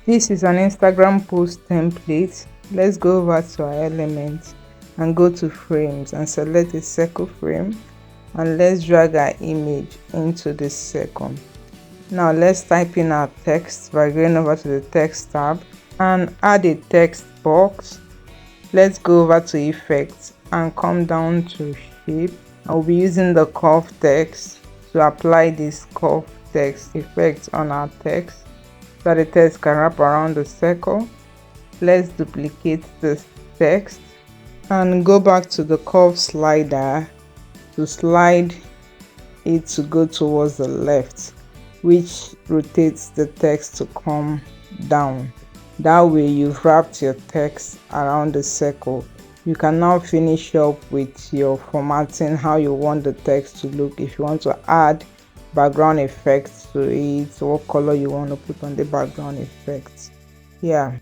This is an Instagram post template. Let's go over to our elements and go to frames and select a circle frame, and let's drag our image into this circle. Now let's type in our text by going over to the text tab and add a text box. Let's go over to effects and come down to shape. I'll be using the curve text to apply this curve text effect on our text so the text can wrap around the circle. Let's duplicate this text and go back to the curve slider to slide it to go towards the left, which rotates the text to come down. That way you've wrapped your text around the circle. You can now finish up with your formatting, how you want the text to look. If you want to add background effects to it, what color you want to put on the background effects. Yeah.